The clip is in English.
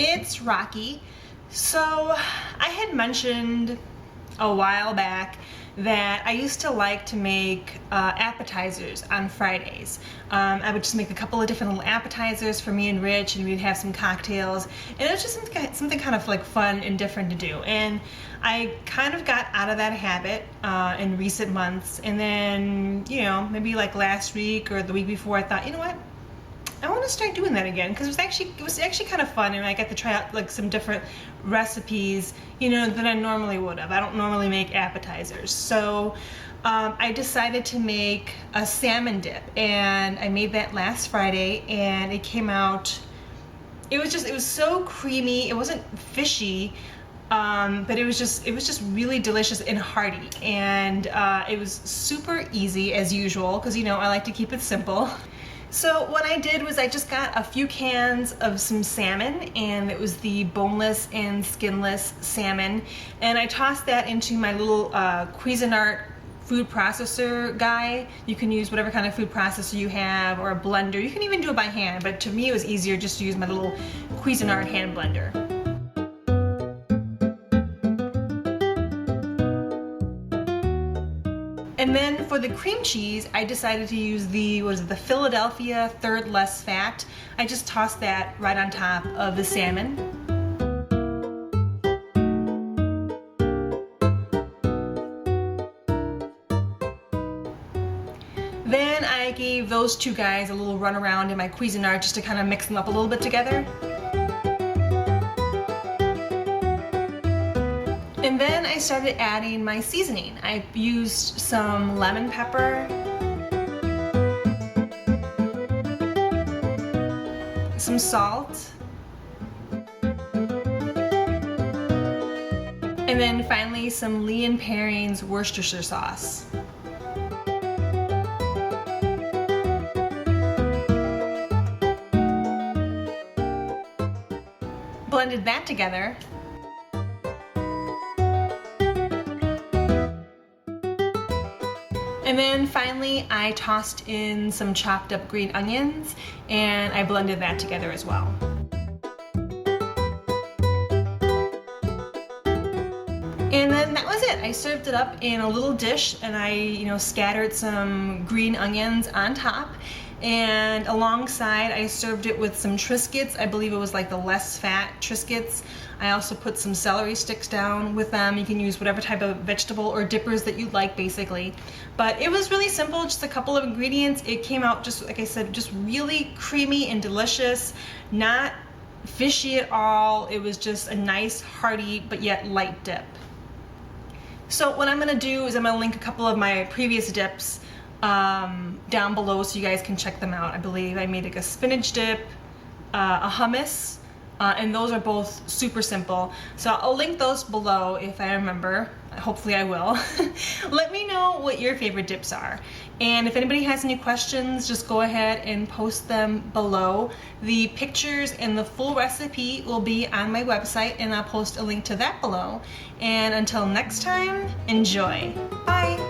It's Rocky. So I had mentioned a while back that I used to like to make appetizers on Fridays. I would just make a couple of different little appetizers for me and Rich, and we'd have some cocktails, and it was just something kind of like fun and different to do. And I kind of got out of that habit in recent months, and then, you know, maybe like last week or the week before, I thought, you know what, I want to start doing that again, because it was actually kind of fun, and I got to try out like some different recipes, you know, than I normally would have. I don't normally make appetizers, so I decided to make a salmon dip, and I made that last Friday, and it came out. It was so creamy. It wasn't fishy, but it was just really delicious and hearty, and it was super easy as usual, because, you know, I like to keep it simple. So what I did was I just got a few cans of some salmon, and it was the boneless and skinless salmon, and I tossed that into my little Cuisinart food processor guy. You can use whatever kind of food processor you have, or a blender. You can even do it by hand, but to me it was easier just to use my little Cuisinart hand blender. And then for the cream cheese, I decided to use the Philadelphia Third Less Fat. I just tossed that right on top of the salmon. Then I gave those two guys a little run around in my Cuisinart just to kind of mix them up a little bit together. And then I started adding my seasoning. I used some lemon pepper, some salt, and then finally some Lee & Perrins Worcestershire sauce. Blended that together. And then finally I tossed in some chopped up green onions, and I blended that together as well. And then that was it. I served it up in a little dish, and I, you know, scattered some green onions on top. And alongside, I served it with some Triscuits. I believe it was like the less fat Triscuits. I also put some celery sticks down with them. You can use whatever type of vegetable or dippers that you like, basically. But it was really simple, just a couple of ingredients. It came out, just like I said, just really creamy and delicious, not fishy at all. It was just a nice, hearty, but yet light dip. So what I'm gonna do is I'm gonna link a couple of my previous dips down below so you guys can check them out. I believe I made like a spinach dip, a hummus, and those are both super simple. So I'll link those below if I remember. Hopefully I will. Let me know what your favorite dips are. And if anybody has any questions, just go ahead and post them below. The pictures and the full recipe will be on my website, and I'll post a link to that below. And until next time, enjoy. Bye.